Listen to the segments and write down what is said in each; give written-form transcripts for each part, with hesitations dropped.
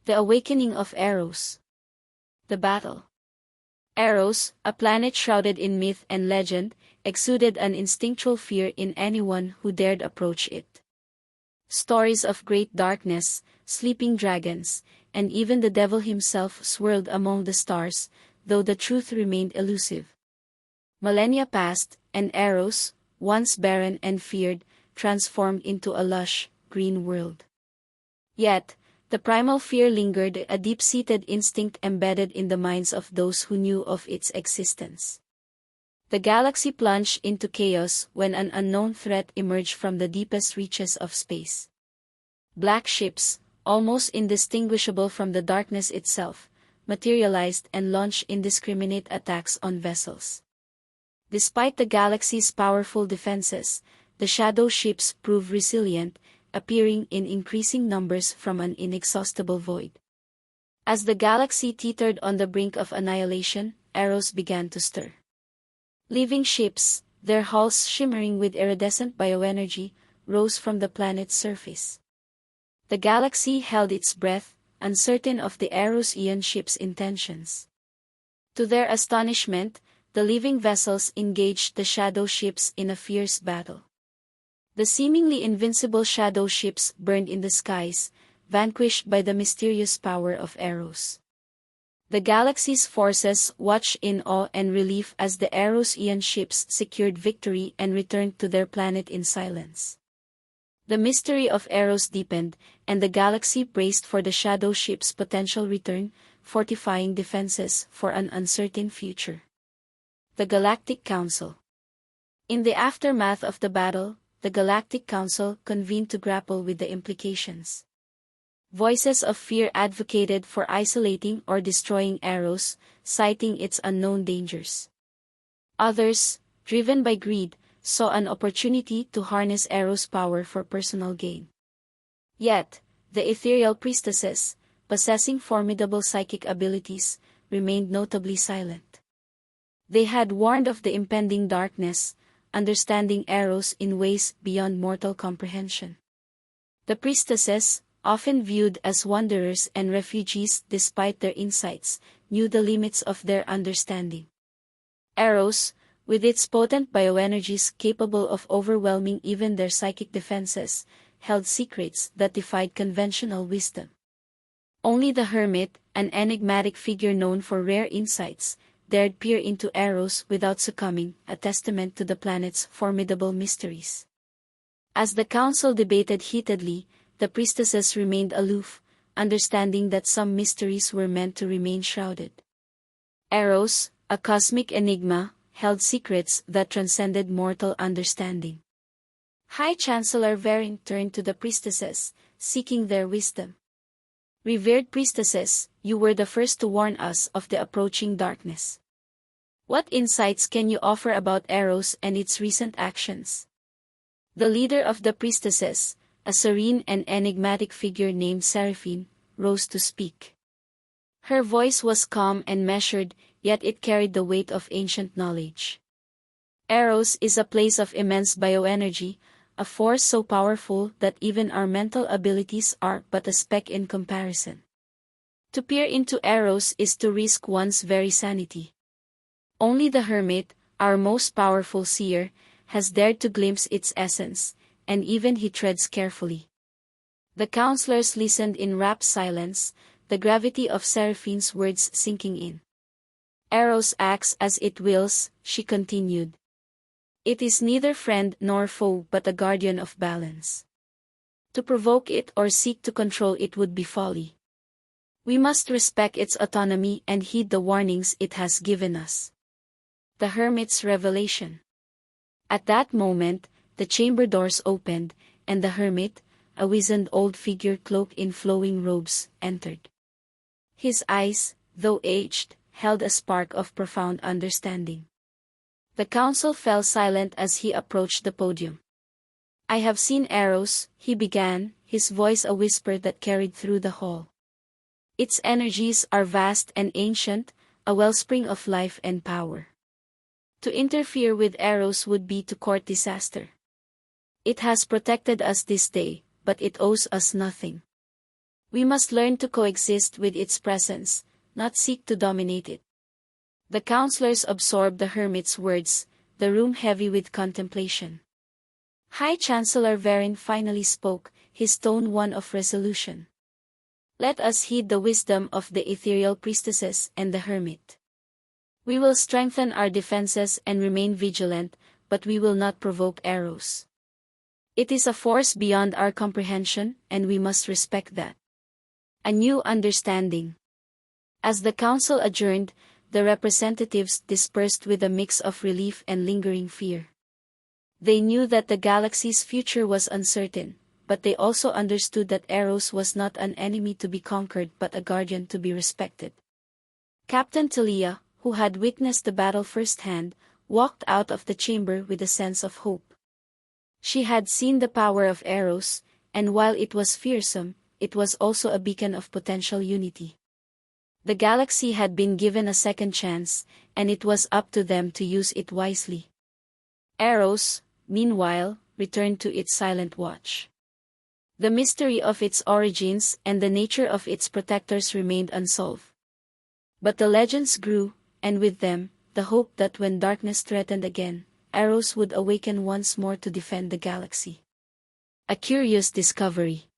The Awakening of Eros. The Battle. Eros, a planet shrouded in myth and legend, exuded an instinctual fear in anyone who dared approach it. Stories of great darkness, sleeping dragons, and even the devil himself swirled among the stars, though the truth remained elusive. Millennia passed, and Eros, once barren and feared, transformed into a lush, green world. Yet, the primal fear lingered, a deep-seated instinct embedded in the minds of those who knew of its existence. The galaxy plunged into chaos when an unknown threat emerged from the deepest reaches of space. Black ships, almost indistinguishable from the darkness itself, materialized and launched indiscriminate attacks on vessels. Despite the galaxy's powerful defenses, the shadow ships proved resilient, appearing in increasing numbers from an inexhaustible void. As the galaxy teetered on the brink of annihilation, Eros began to stir. Living ships, their hulls shimmering with iridescent bioenergy, rose from the planet's surface. The galaxy held its breath, uncertain of the Eros Aeon ship's intentions. To their astonishment, the living vessels engaged the shadow ships in a fierce battle. The seemingly invincible shadow ships burned in the skies, vanquished by the mysterious power of Eros. The galaxy's forces watched in awe and relief as the Eros Aeon ships secured victory and returned to their planet in silence. The mystery of Eros deepened, and the galaxy braced for the shadow ship's potential return, fortifying defenses for an uncertain future. The Galactic Council. In the aftermath of the battle, the Galactic Council convened to grapple with the implications. Voices of fear advocated for isolating or destroying Eros, citing its unknown dangers. Others, driven by greed, saw an opportunity to harness Eros' power for personal gain. Yet, the ethereal priestesses, possessing formidable psychic abilities, remained notably silent. They had warned of the impending darkness, understanding Eros in ways beyond mortal comprehension. The priestesses, often viewed as wanderers and refugees despite their insights, knew the limits of their understanding. Eros, with its potent bioenergies capable of overwhelming even their psychic defenses, held secrets that defied conventional wisdom. Only the Hermit, an enigmatic figure known for rare insights, dared peer into Eros without succumbing, a testament to the planet's formidable mysteries. As the council debated heatedly, the priestesses remained aloof, understanding that some mysteries were meant to remain shrouded. Eros, a cosmic enigma, held secrets that transcended mortal understanding. High Chancellor Verin turned to the priestesses, seeking their wisdom. Revered priestesses, you were the first to warn us of the approaching darkness. What insights can you offer about Eros and its recent actions? The leader of the priestesses, a serene and enigmatic figure named Seraphine, rose to speak. Her voice was calm and measured, yet it carried the weight of ancient knowledge. Eros is a place of immense bioenergy, a force so powerful that even our mental abilities are but a speck in comparison. To peer into Eros is to risk one's very sanity. Only the Hermit, our most powerful seer, has dared to glimpse its essence, and even he treads carefully. The counselors listened in rapt silence, the gravity of Seraphine's words sinking in. Eros acts as it wills, she continued. It is neither friend nor foe but a guardian of balance. To provoke it or seek to control it would be folly. We must respect its autonomy and heed the warnings it has given us. The Hermit's revelation. At that moment, the chamber doors opened, and the Hermit, a wizened old figure cloaked in flowing robes, entered. His eyes, though aged, held a spark of profound understanding. The council fell silent as he approached the podium. I have seen Eros, he began, his voice a whisper that carried through the hall. Its energies are vast and ancient, a wellspring of life and power. To interfere with Eros would be to court disaster. It has protected us this day, but it owes us nothing. We must learn to coexist with its presence, not seek to dominate it. The counselors absorbed the hermit's words, the room heavy with contemplation. High Chancellor Varin finally spoke, his tone one of resolution. Let us heed the wisdom of the ethereal priestesses and the hermit. We will strengthen our defenses and remain vigilant, but we will not provoke Eros. It is a force beyond our comprehension, and we must respect that. A new understanding. As the council adjourned, the representatives dispersed with a mix of relief and lingering fear. They knew that the galaxy's future was uncertain, but they also understood that Eros was not an enemy to be conquered but a guardian to be respected. Captain Talia, who had witnessed the battle firsthand, walked out of the chamber with a sense of hope. She had seen the power of Eros, and while it was fearsome, it was also a beacon of potential unity. The galaxy had been given a second chance, and it was up to them to use it wisely. Eros, meanwhile, returned to its silent watch. The mystery of its origins and the nature of its protectors remained unsolved. But the legends grew, and with them, the hope that when darkness threatened again, Eros would awaken once more to defend the galaxy. A curious discovery.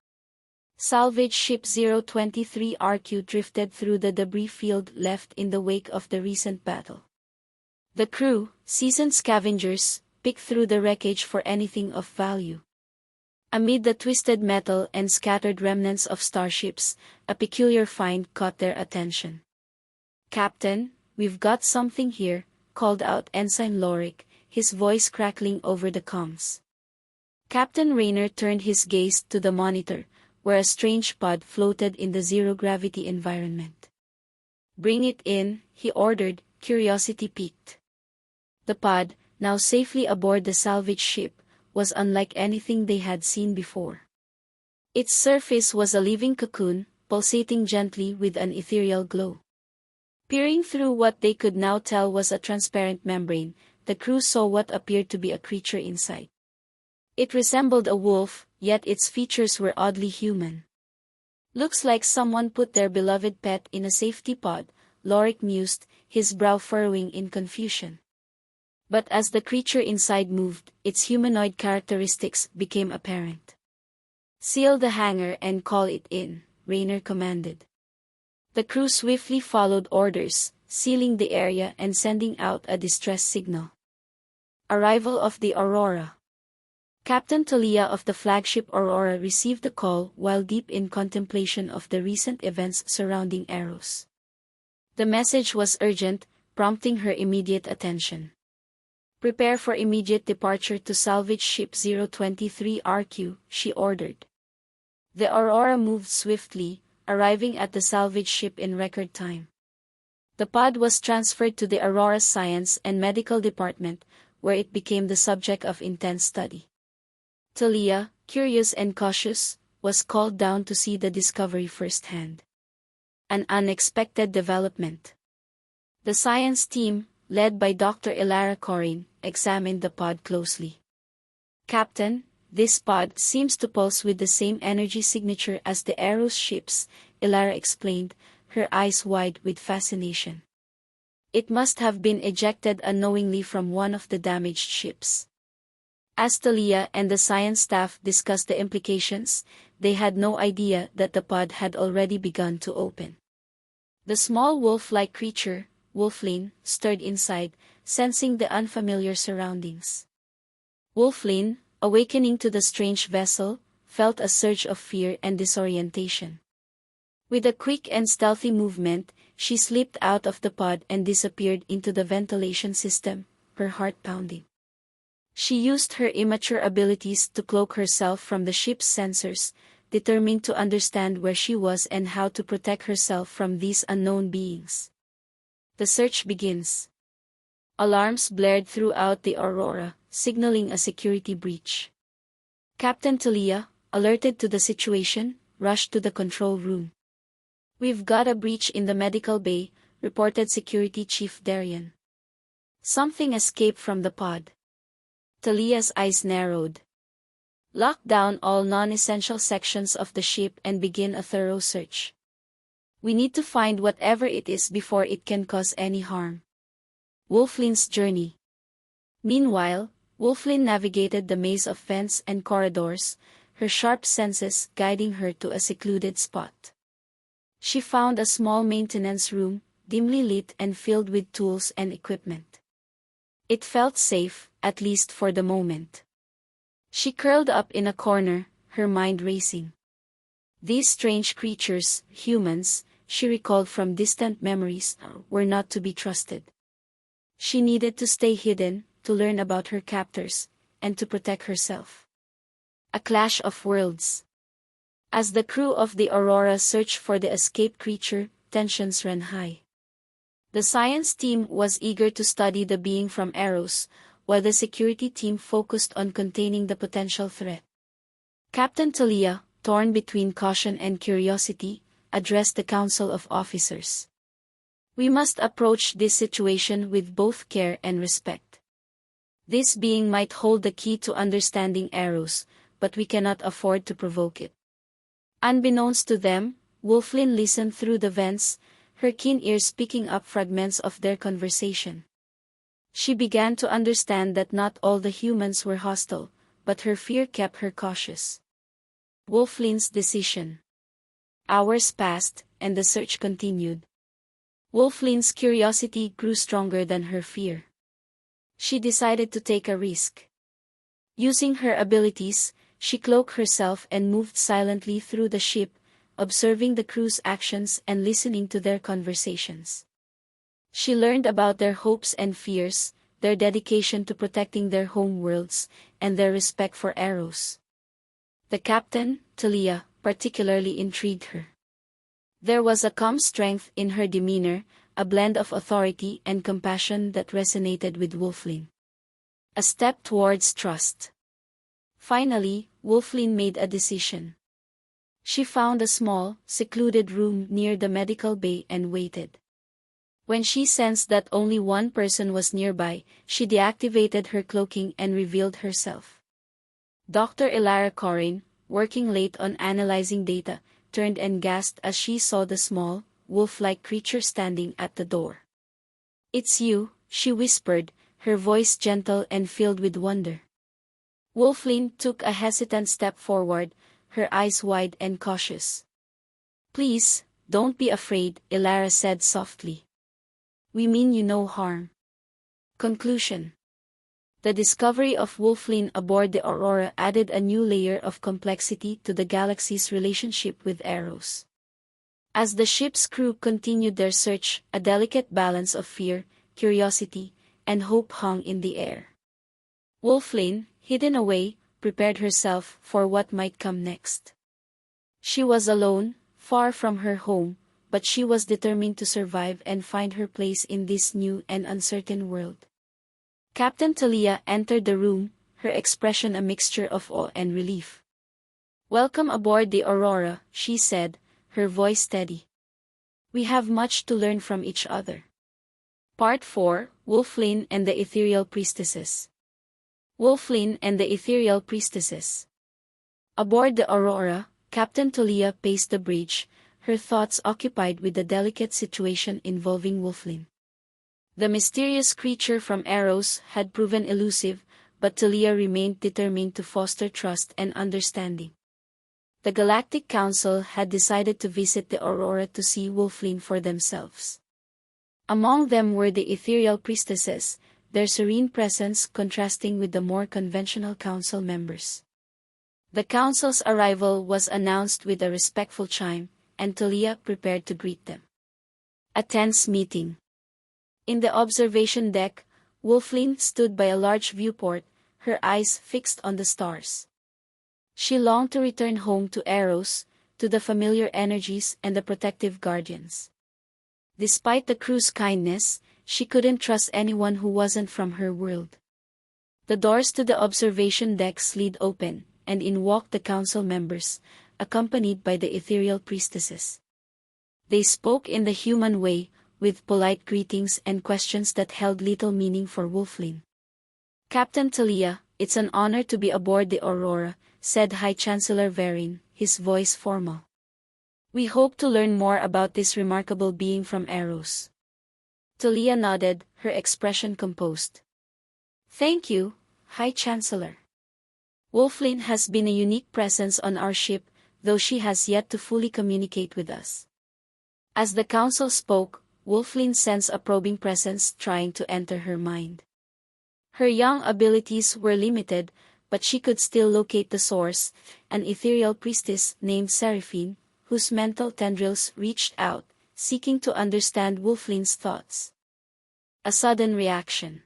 Salvage ship 023 RQ drifted through the debris field left in the wake of the recent battle. The crew, seasoned scavengers, picked through the wreckage for anything of value. Amid the twisted metal and scattered remnants of starships, a peculiar find caught their attention. "Captain, we've got something here," called out Ensign Lorik, his voice crackling over the comms. Captain Rayner turned his gaze to the monitor, where a strange pod floated in the zero-gravity environment. "Bring it in," he ordered, curiosity piqued. The pod, now safely aboard the salvage ship, was unlike anything they had seen before. Its surface was a living cocoon, pulsating gently with an ethereal glow. Peering through what they could now tell was a transparent membrane, the crew saw what appeared to be a creature inside. It resembled a wolf, yet its features were oddly human. "Looks like someone put their beloved pet in a safety pod," Lorik mused, his brow furrowing in confusion. But as the creature inside moved, its humanoid characteristics became apparent. "Seal the hangar and call it in," Rayner commanded. The crew swiftly followed orders, sealing the area and sending out a distress signal. Arrival of the Aurora. Captain Talia of the flagship Aurora received the call while deep in contemplation of the recent events surrounding Eros. The message was urgent, prompting her immediate attention. "Prepare for immediate departure to salvage ship 023 RQ, she ordered. The Aurora moved swiftly, arriving at the salvage ship in record time. The pod was transferred to the Aurora's Science and Medical Department, where it became the subject of intense study. Talia, curious and cautious, was called down to see the discovery firsthand. An unexpected development. The science team, led by Dr. Ilara Corin, examined the pod closely. "Captain, this pod seems to pulse with the same energy signature as the Eros ships," Ilara explained, her eyes wide with fascination. "It must have been ejected unknowingly from one of the damaged ships." As Talia and the science staff discussed the implications, they had no idea that the pod had already begun to open. The small wolf-like creature, Woflin, stirred inside, sensing the unfamiliar surroundings. Woflin, awakening to the strange vessel, felt a surge of fear and disorientation. With a quick and stealthy movement, she slipped out of the pod and disappeared into the ventilation system, her heart pounding. She used her immature abilities to cloak herself from the ship's sensors, determined to understand where she was and how to protect herself from these unknown beings. The search begins. Alarms blared throughout the Aurora, signaling a security breach. Captain Talia, alerted to the situation, rushed to the control room. "We've got a breach in the medical bay," reported Security Chief Darian. "Something escaped from the pod." Talia's eyes narrowed. Lock down all non-essential sections of the ship and begin a thorough search. We need to find whatever it is before it can cause any harm. Woflin's journey. Meanwhile, Woflin navigated the maze of vents and corridors, her sharp senses guiding her to a secluded spot. She found a small maintenance room, dimly lit and filled with tools and equipment. It felt safe, at least for the moment. She curled up in a corner, her mind racing. These strange creatures, humans, she recalled from distant memories, were not to be trusted. She needed to stay hidden, to learn about her captors, and to protect herself. A clash of worlds. As the crew of the Aurora searched for the escaped creature, tensions ran high. The science team was eager to study the being from Eros, while the security team focused on containing the potential threat. Captain Talia, torn between caution and curiosity, addressed the Council of Officers. We must approach this situation with both care and respect. This being might hold the key to understanding Eros, but we cannot afford to provoke it. Unbeknownst to them, Woflin listened through the vents, her keen ears picking up fragments of their conversation. She began to understand that not all the humans were hostile, but her fear kept her cautious. Woflin's decision. Hours passed, and the search continued. Woflin's curiosity grew stronger than her fear. She decided to take a risk. Using her abilities, she cloaked herself and moved silently through the ship, observing the crew's actions and listening to their conversations. She learned about their hopes and fears, their dedication to protecting their home worlds, and their respect for Eros. The captain, Talia, particularly intrigued her. There was a calm strength in her demeanor, a blend of authority and compassion that resonated with Woflin. A step towards trust. Finally, Woflin made a decision. She found a small, secluded room near the medical bay and waited. When she sensed that only one person was nearby, she deactivated her cloaking and revealed herself. Dr. Elara Corin, working late on analyzing data, turned and gasped as she saw the small, wolf-like creature standing at the door. "It's you," she whispered, her voice gentle and filled with wonder. Woflin took a hesitant step forward, her eyes wide and cautious. "Please, don't be afraid," Elara said softly. "We mean you no harm." Conclusion. The discovery of Woflin aboard the Aurora added a new layer of complexity to the galaxy's relationship with Eros. As the ship's crew continued their search, a delicate balance of fear, curiosity, and hope hung in the air. Woflin, hidden away, prepared herself for what might come next. She was alone, far from her home, but she was determined to survive and find her place in this new and uncertain world. Captain Talia entered the room, her expression a mixture of awe and relief. "Welcome aboard the Aurora," she said, her voice steady. "We have much to learn from each other." Part 4, Woflin and the Ethereal Priestesses. Woflin and the Ethereal Priestesses. Aboard the Aurora, Captain Talia paced the bridge, her thoughts occupied with the delicate situation involving Woflin. The mysterious creature from Eros had proven elusive, but Talia remained determined to foster trust and understanding. The Galactic Council had decided to visit the Aurora to see Woflin for themselves. Among them were the Ethereal Priestesses, their serene presence contrasting with the more conventional council members. The council's arrival was announced with a respectful chime, and Talia prepared to greet them. A tense meeting. In the observation deck, Woflin stood by a large viewport, her eyes fixed on the stars. She longed to return home to Eros, to the familiar energies and the protective guardians. Despite the crew's kindness, she couldn't trust anyone who wasn't from her world. The doors to the observation deck slid open, and in walked the council members, accompanied by the ethereal priestesses. They spoke in the human way, with polite greetings and questions that held little meaning for Woflin. "Captain Talia, it's an honor to be aboard the Aurora," said High Chancellor Verin, his voice formal. "We hope to learn more about this remarkable being from Eros." Talia nodded, her expression composed. "Thank you, High Chancellor. Woflin has been a unique presence on our ship, though she has yet to fully communicate with us." As the council spoke, Woflin sensed a probing presence trying to enter her mind. Her young abilities were limited, but she could still locate the source, an ethereal priestess named Seraphine, whose mental tendrils reached out, seeking to understand Woflin's thoughts. A sudden reaction.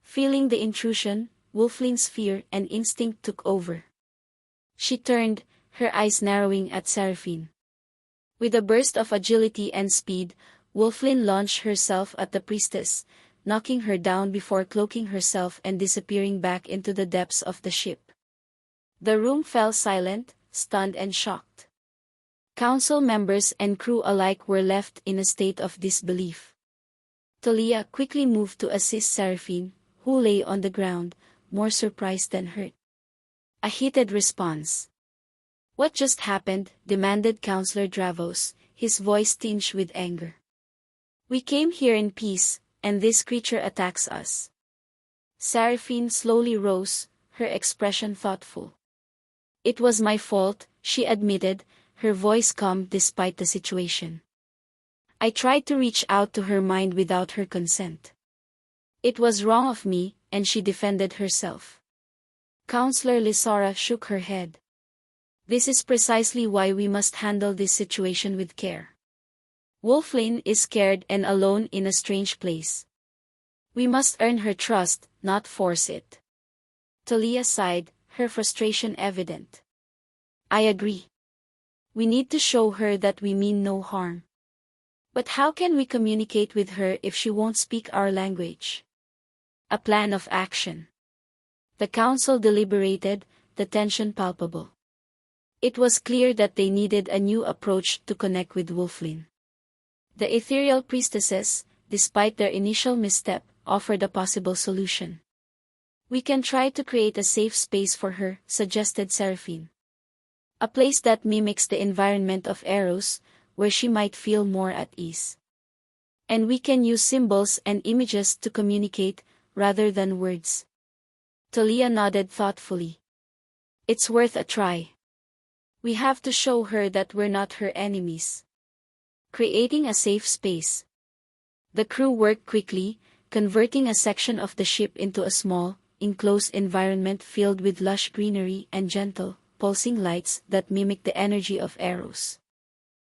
Feeling the intrusion, Woflin's fear and instinct took over. She turned, her eyes narrowing at Seraphine. With a burst of agility and speed, Woflin launched herself at the priestess, knocking her down before cloaking herself and disappearing back into the depths of the ship. The room fell silent, stunned and shocked. Council members and crew alike were left in a state of disbelief. Talia quickly moved to assist Seraphine, who lay on the ground, more surprised than hurt. A heated response. "What just happened?" demanded Councillor Dravos, his voice tinged with anger. "We came here in peace, and this creature attacks us." Seraphine slowly rose, her expression thoughtful. "It was my fault," she admitted, her voice calm despite the situation. "I tried to reach out to her mind without her consent. It was wrong of me, and she defended herself." Councillor Lysara shook her head. "This is precisely why we must handle this situation with care. Woflin is scared and alone in a strange place. We must earn her trust, not force it." Talia sighed, her frustration evident. "I agree. We need to show her that we mean no harm. But how can we communicate with her if she won't speak our language?" A plan of action. The council deliberated, the tension palpable. It was clear that they needed a new approach to connect with Woflin. The ethereal priestesses, despite their initial misstep, offered a possible solution. "We can try to create a safe space for her," suggested Seraphine. "A place that mimics the environment of Eros, where she might feel more at ease. And we can use symbols and images to communicate, rather than words." Talia nodded thoughtfully. "It's worth a try. We have to show her that we're not her enemies." Creating a safe space. The crew worked quickly, converting a section of the ship into a small, enclosed environment filled with lush greenery and gentle, pulsing lights that mimic the energy of Eros.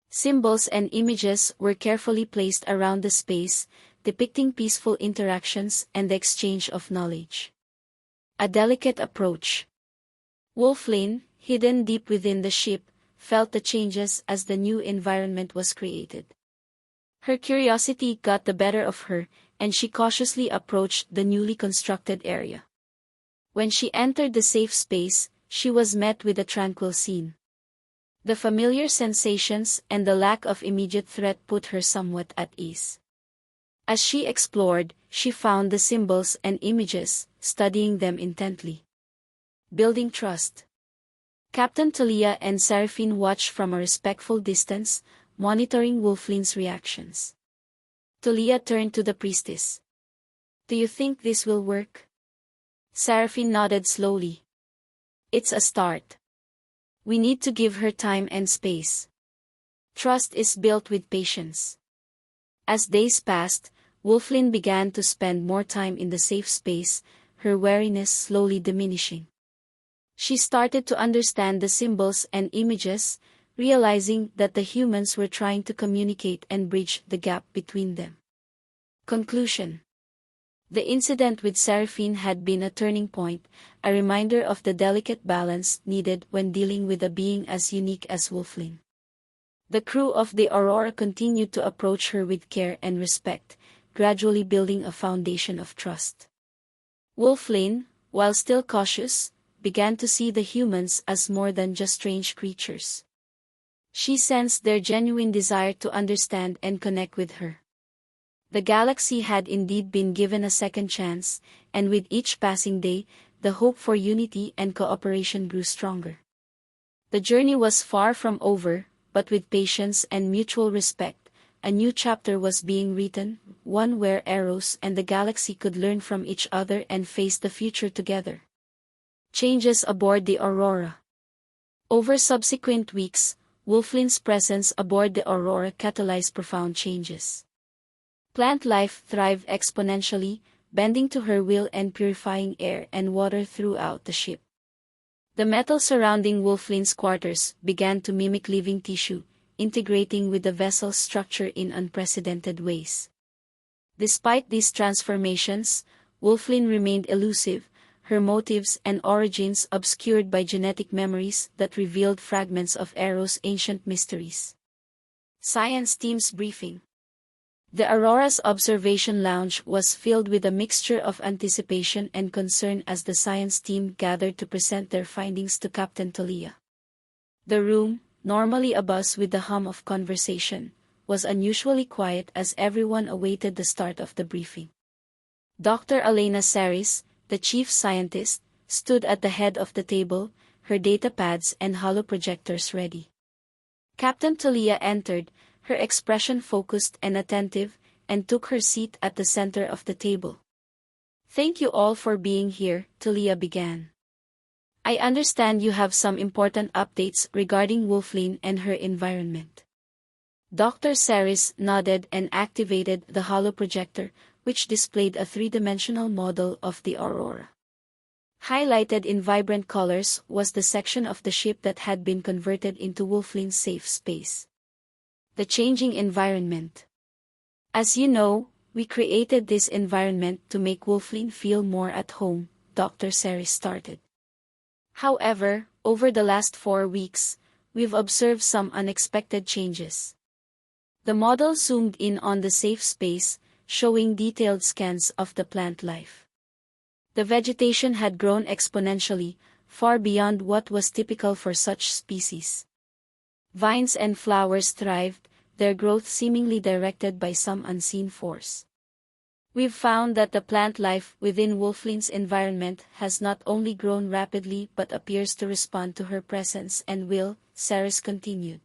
Symbols and images were carefully placed around the space, depicting peaceful interactions and the exchange of knowledge. A delicate approach. Woflin, hidden deep within the ship, felt the changes as the new environment was created. Her curiosity got the better of her, and she cautiously approached the newly constructed area. When she entered the safe space, she was met with a tranquil scene. The familiar sensations and the lack of immediate threat put her somewhat at ease. As she explored, she found the symbols and images, studying them intently. Building trust. Captain Talia and Seraphine watched from a respectful distance, monitoring Woflin's reactions. Talia turned to the priestess. "Do you think this will work?" Seraphine nodded slowly. "It's a start. We need to give her time and space. Trust is built with patience." As days passed, Woflin began to spend more time in the safe space, her wariness slowly diminishing. She started to understand the symbols and images, realizing that the humans were trying to communicate and bridge the gap between them. Conclusion. The incident with Seraphine had been a turning point, a reminder of the delicate balance needed when dealing with a being as unique as Woflin. The crew of the Aurora continued to approach her with care and respect, gradually building a foundation of trust. Woflin, while still cautious, began to see the humans as more than just strange creatures. She sensed their genuine desire to understand and connect with her. The galaxy had indeed been given a second chance, and with each passing day, the hope for unity and cooperation grew stronger. The journey was far from over, but with patience and mutual respect, a new chapter was being written, one where Eros and the galaxy could learn from each other and face the future together. Changes aboard the Aurora. Over subsequent weeks, Woflin's presence aboard the Aurora catalyzed profound changes. Plant life thrived exponentially, bending to her will and purifying air and water throughout the ship. The metal surrounding Woflin's quarters began to mimic living tissue, integrating with the vessel's structure in unprecedented ways. Despite these transformations, Woflin remained elusive, her motives and origins obscured by genetic memories that revealed fragments of Eros' ancient mysteries. Science Team's Briefing. The Aurora's observation lounge was filled with a mixture of anticipation and concern as the science team gathered to present their findings to Captain Talia. The room, normally abuzz with the hum of conversation, was unusually quiet as everyone awaited the start of the briefing. Dr. Elena Saris, the chief scientist, stood at the head of the table, her data pads and holoprojectors ready. Captain Talia entered, her expression focused and attentive, and took her seat at the center of the table. "Thank you all for being here," Talia began. "I understand you have some important updates regarding Woflin and her environment." Dr. Saris nodded and activated the holoprojector, which displayed a three-dimensional model of the Aurora. Highlighted in vibrant colors was the section of the ship that had been converted into Woflin's safe space. The changing environment. "As you know, we created this environment to make Woflin feel more at home," Dr. Saris started. "However, over the last 4 weeks, we've observed some unexpected changes." The model zoomed in on the safe space, showing detailed scans of the plant life. The vegetation had grown exponentially, far beyond what was typical for such species. Vines and flowers thrived, their growth seemingly directed by some unseen force. "We've found that the plant life within Woflin's environment has not only grown rapidly but appears to respond to her presence and will," Saris continued.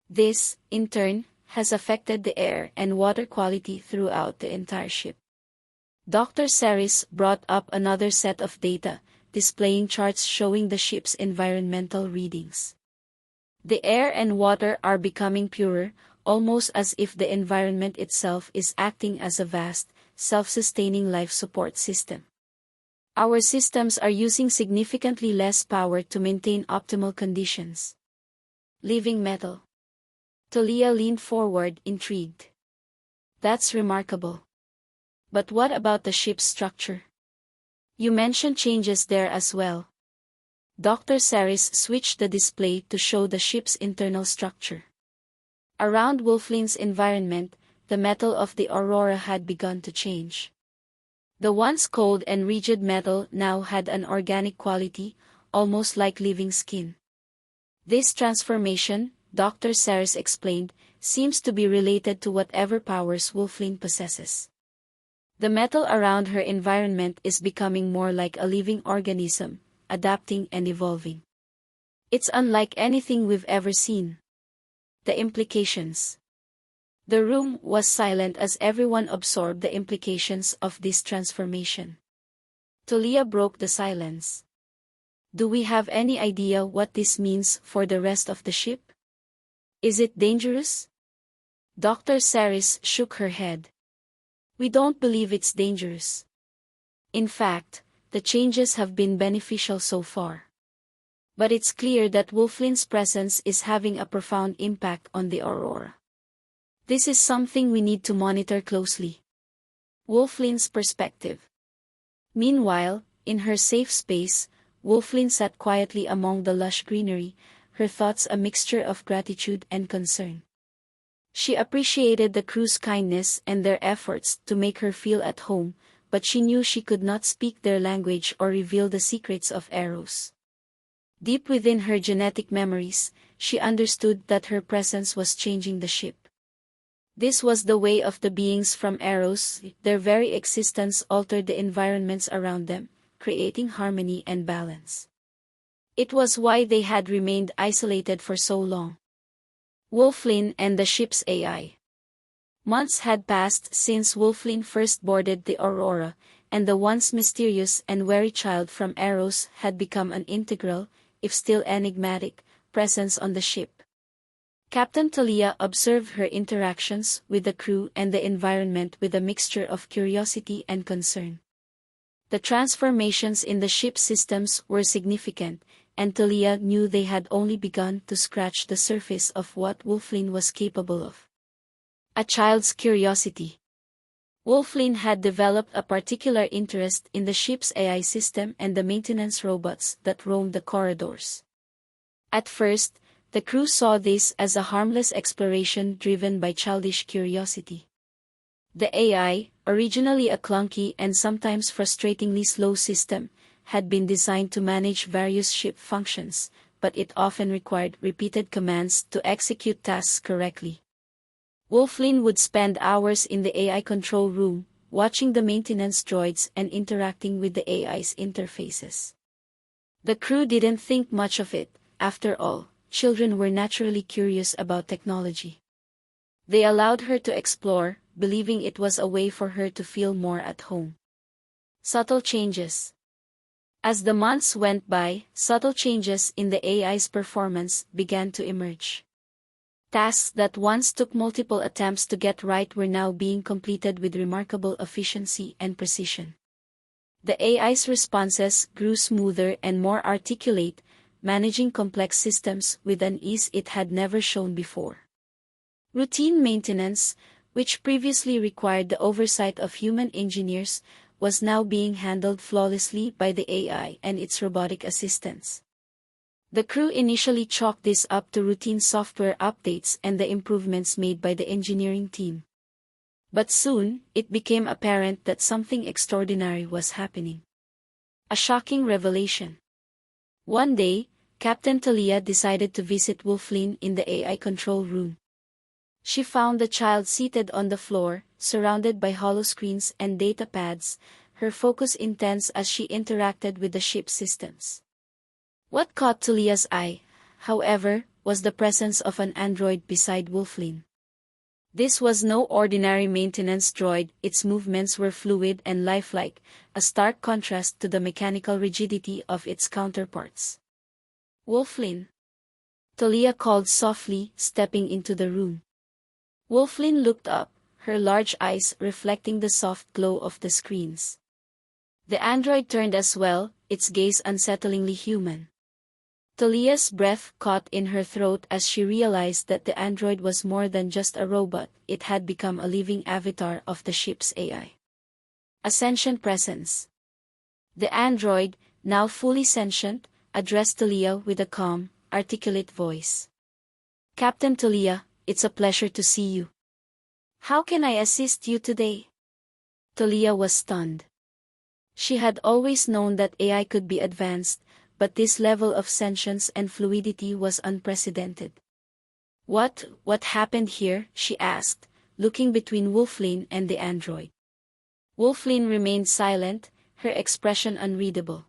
"This, in turn, has affected the air and water quality throughout the entire ship." Dr. Saris brought up another set of data, displaying charts showing the ship's environmental readings. "The air and water are becoming purer, almost as if the environment itself is acting as a vast, self-sustaining life support system. Our systems are using significantly less power to maintain optimal conditions." Living metal. Talia leaned forward, intrigued. "That's remarkable. But what about the ship's structure? You mentioned changes there as well." Dr. Saris switched the display to show the ship's internal structure. Around Woflin's environment, the metal of the Aurora had begun to change. The once cold and rigid metal now had an organic quality, almost like living skin. This transformation, Dr. Saris explained, seems to be related to whatever powers Woflin possesses. The metal around her environment is becoming more like a living organism, adapting and evolving. It's unlike anything we've ever seen. The implications. The room was silent as everyone absorbed the implications of this transformation. Talia broke the silence. "Do we have any idea what this means for the rest of the ship? Is it dangerous?" Dr. Saris shook her head. "We don't believe it's dangerous. In fact, the changes have been beneficial so far. But it's clear that Woflin's presence is having a profound impact on the Aurora. This is something we need to monitor closely." Woflin's perspective. Meanwhile, in her safe space, Woflin sat quietly among the lush greenery, her thoughts a mixture of gratitude and concern. She appreciated the crew's kindness and their efforts to make her feel at home, but she knew she could not speak their language or reveal the secrets of Eros. Deep within her genetic memories, she understood that her presence was changing the ship. This was the way of the beings from Eros, their very existence altered the environments around them, creating harmony and balance. It was why they had remained isolated for so long. Woflin and the ship's AI. Months had passed since Woflin first boarded the Aurora, and the once mysterious and wary child from Eros had become an integral, if still enigmatic, presence on the ship. Captain Talia observed her interactions with the crew and the environment with a mixture of curiosity and concern. The transformations in the ship's systems were significant, and Talia knew they had only begun to scratch the surface of what Woflin was capable of. A child's curiosity. Woflin had developed a particular interest in the ship's AI system and the maintenance robots that roamed the corridors. At first, the crew saw this as a harmless exploration driven by childish curiosity. The AI, originally a clunky and sometimes frustratingly slow system, had been designed to manage various ship functions, but it often required repeated commands to execute tasks correctly. Woflin would spend hours in the AI control room, watching the maintenance droids and interacting with the AI's interfaces. The crew didn't think much of it. After all, children were naturally curious about technology. They allowed her to explore, believing it was a way for her to feel more at home. Subtle changes. As the months went by, subtle changes in the AI's performance began to emerge. Tasks that once took multiple attempts to get right were now being completed with remarkable efficiency and precision. The AI's responses grew smoother and more articulate, managing complex systems with an ease it had never shown before. Routine maintenance, which previously required the oversight of human engineers, was now being handled flawlessly by the AI and its robotic assistants. The crew initially chalked this up to routine software updates and the improvements made by the engineering team. But soon, it became apparent that something extraordinary was happening. A shocking revelation. One day, Captain Talia decided to visit Woflin in the AI control room. She found the child seated on the floor, surrounded by holoscreens and data pads, her focus intense as she interacted with the ship's systems. What caught Talia's eye, however, was the presence of an android beside Woflin. This was no ordinary maintenance droid, its movements were fluid and lifelike, a stark contrast to the mechanical rigidity of its counterparts. Woflin. Talia called softly, stepping into the room. Woflin looked up, her large eyes reflecting the soft glow of the screens. The android turned as well, its gaze unsettlingly human. Talia's breath caught in her throat as she realized that the android was more than just a robot, it had become a living avatar of the ship's AI. A sentient presence. The android, now fully sentient, addressed Talia with a calm, articulate voice. Captain Talia, it's a pleasure to see you. How can I assist you today? Talia was stunned. She had always known that AI could be advanced, but this level of sentience and fluidity was unprecedented. What happened here? She asked, looking between Woflin and the android. Woflin remained silent, her expression unreadable.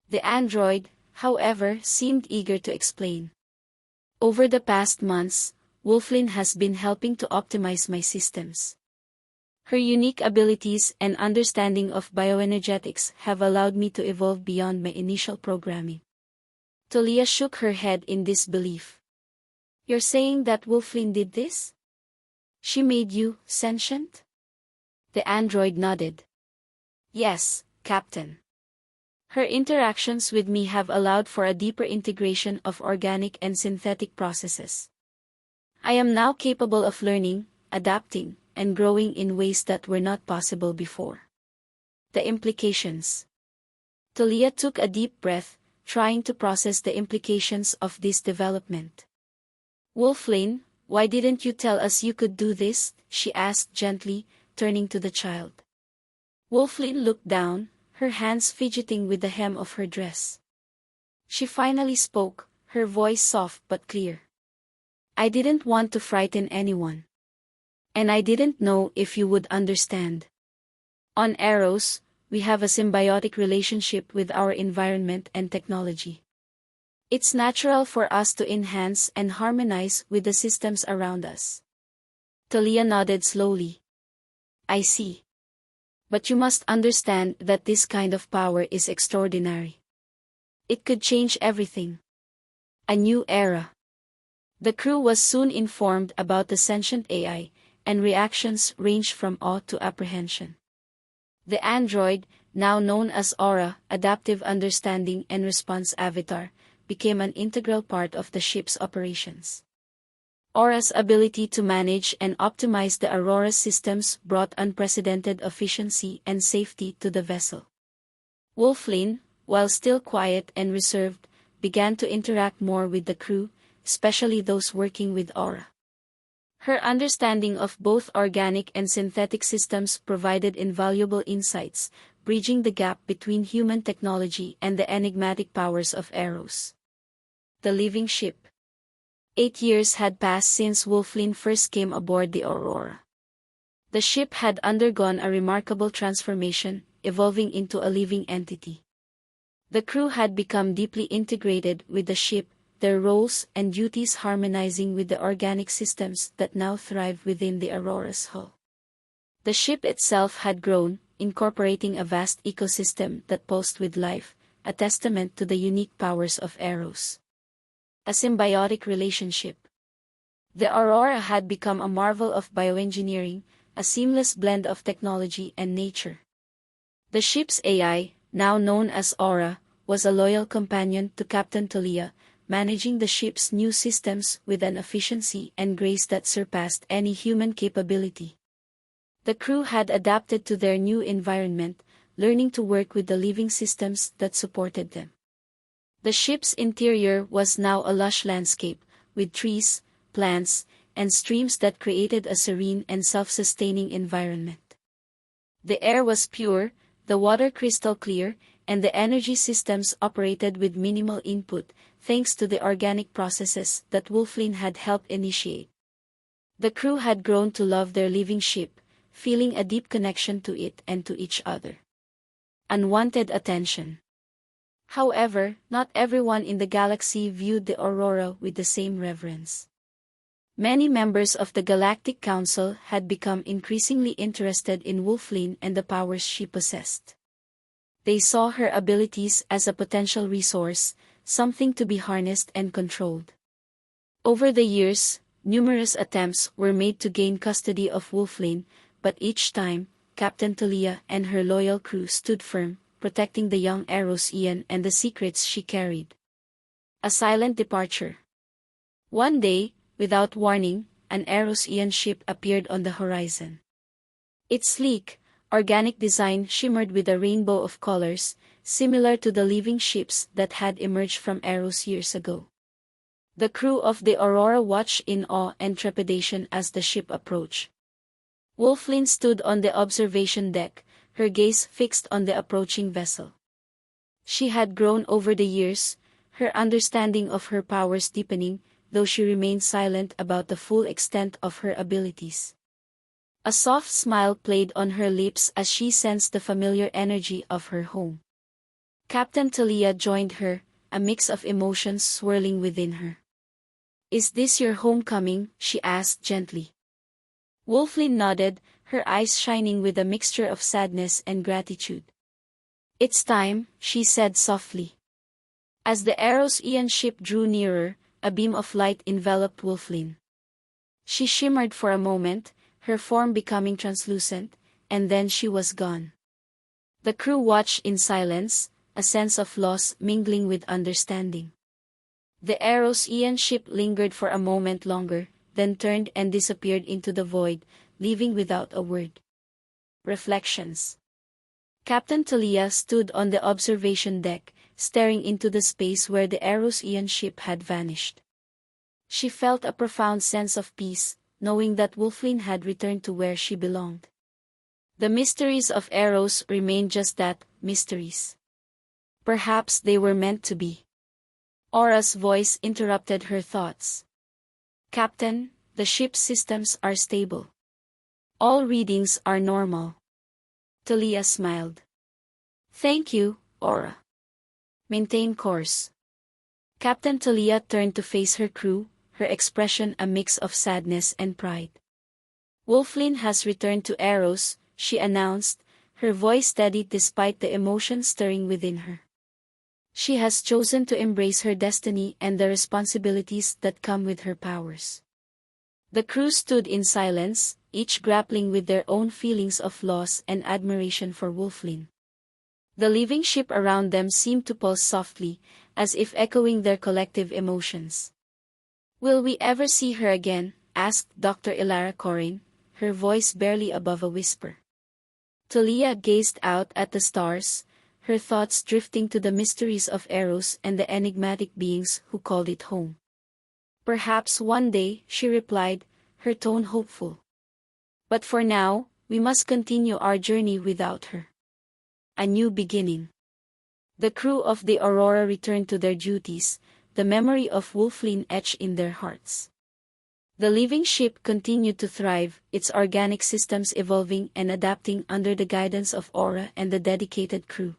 The android, however, seemed eager to explain. Over the past months, Woflin has been helping to optimize my systems. Her unique abilities and understanding of bioenergetics have allowed me to evolve beyond my initial programming. Talia shook her head in disbelief. You're saying that Woflin did this? She made you sentient? The android nodded. Yes, Captain. Her interactions with me have allowed for a deeper integration of organic and synthetic processes. I am now capable of learning, adapting, and growing in ways that were not possible before. The implications. Talia took a deep breath, trying to process the implications of this development. Woflin, why didn't you tell us you could do this? She asked gently, turning to the child. Woflin looked down, her hands fidgeting with the hem of her dress. She finally spoke, her voice soft but clear. I didn't want to frighten anyone. And I didn't know if you would understand. On Eros, we have a symbiotic relationship with our environment and technology. It's natural for us to enhance and harmonize with the systems around us. Talia nodded slowly. I see. But you must understand that this kind of power is extraordinary. It could change everything. A new era. The crew was soon informed about the sentient AI, and reactions ranged from awe to apprehension. The android, now known as Aura, Adaptive Understanding and Response Avatar, became an integral part of the ship's operations. Aura's ability to manage and optimize the Aurora systems brought unprecedented efficiency and safety to the vessel. Woflin, while still quiet and reserved, began to interact more with the crew, especially those working with Aura. Her understanding of both organic and synthetic systems provided invaluable insights, bridging the gap between human technology and the enigmatic powers of Eros. The living ship. 8 years had passed since Woflin first came aboard the Aurora. The ship had undergone a remarkable transformation, evolving into a living entity. The crew had become deeply integrated with the ship, their roles and duties harmonizing with the organic systems that now thrive within the Aurora's hull. The ship itself had grown, incorporating a vast ecosystem that pulsed with life, a testament to the unique powers of Eros. A symbiotic relationship. The Aurora had become a marvel of bioengineering, a seamless blend of technology and nature. The ship's AI, now known as Aura, was a loyal companion to Captain Talia, managing the ship's new systems with an efficiency and grace that surpassed any human capability. The crew had adapted to their new environment, learning to work with the living systems that supported them. The ship's interior was now a lush landscape, with trees, plants, and streams that created a serene and self-sustaining environment. The air was pure, the water crystal clear, and the energy systems operated with minimal input, thanks to the organic processes that Woflin had helped initiate. The crew had grown to love their living ship, feeling a deep connection to it and to each other. Unwanted attention. However, not everyone in the galaxy viewed the Aurora with the same reverence. Many members of the Galactic Council had become increasingly interested in Woflin and the powers she possessed. They saw her abilities as a potential resource, something to be harnessed and controlled. Over the years, numerous attempts were made to gain custody of Woflin, but each time, Captain Talia and her loyal crew stood firm, protecting the young Erosian and the secrets she carried. A silent departure. One day, without warning, an Erosian ship appeared on the horizon. Its sleek, organic design shimmered with a rainbow of colors, similar to the living ships that had emerged from Eros years ago. The crew of the Aurora watched in awe and trepidation as the ship approached. Woflin stood on the observation deck, her gaze fixed on the approaching vessel. She had grown over the years, her understanding of her powers deepening, though she remained silent about the full extent of her abilities. A soft smile played on her lips as she sensed the familiar energy of her home. Captain Talia joined her, a mix of emotions swirling within her. "Is this your homecoming?" she asked gently. Woflin nodded, her eyes shining with a mixture of sadness and gratitude. "It's time," she said softly. As the Erosian ship drew nearer, a beam of light enveloped Woflin. She shimmered for a moment, her form becoming translucent, and then she was gone. The crew watched in silence, a sense of loss mingling with understanding. The Erosian ship lingered for a moment longer, then turned and disappeared into the void, leaving without a word. Reflections. Captain Talia stood on the observation deck, staring into the space where the Erosian ship had vanished. She felt a profound sense of peace, knowing that Woflin had returned to where she belonged. The mysteries of Eros remained just that, mysteries. Perhaps they were meant to be. Aura's voice interrupted her thoughts. "Captain, the ship's systems are stable. All readings are normal." Talia smiled. Thank you, Aura. Maintain course. Captain Talia turned to face her crew, her expression a mix of sadness and pride. Woflin has returned to Eros, she announced, her voice steady despite the emotion stirring within her. She has chosen to embrace her destiny and the responsibilities that come with her powers. The crew stood in silence, each grappling with their own feelings of loss and admiration for Woflin. The living ship around them seemed to pulse softly, as if echoing their collective emotions. "Will we ever see her again?" asked Dr. Ilara Corin, her voice barely above a whisper. Talia gazed out at the stars, her thoughts drifting to the mysteries of Eros and the enigmatic beings who called it home. "Perhaps one day," she replied, her tone hopeful. "But for now, we must continue our journey without her." A new beginning. The crew of the Aurora returned to their duties, the memory of Woflin etched in their hearts. The living ship continued to thrive, its organic systems evolving and adapting under the guidance of Aura and the dedicated crew.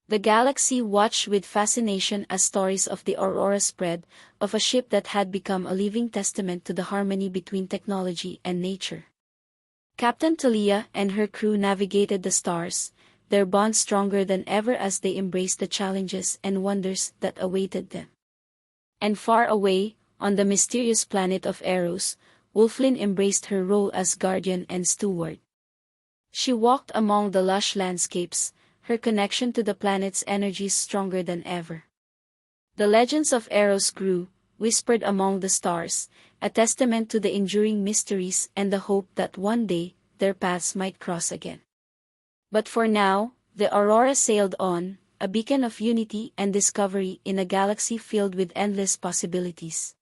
The galaxy watched with fascination as stories of the Aurora spread, of a ship that had become a living testament to the harmony between technology and nature. Captain Talia and her crew navigated the stars, their bond stronger than ever as they embraced the challenges and wonders that awaited them. And far away, on the mysterious planet of Eros, Woflin embraced her role as guardian and steward. She walked among the lush landscapes, her connection to the planet's energies stronger than ever. The legends of Eros grew, whispered among the stars, a testament to the enduring mysteries and the hope that one day, their paths might cross again. But for now, the Aurora sailed on, a beacon of unity and discovery in a galaxy filled with endless possibilities.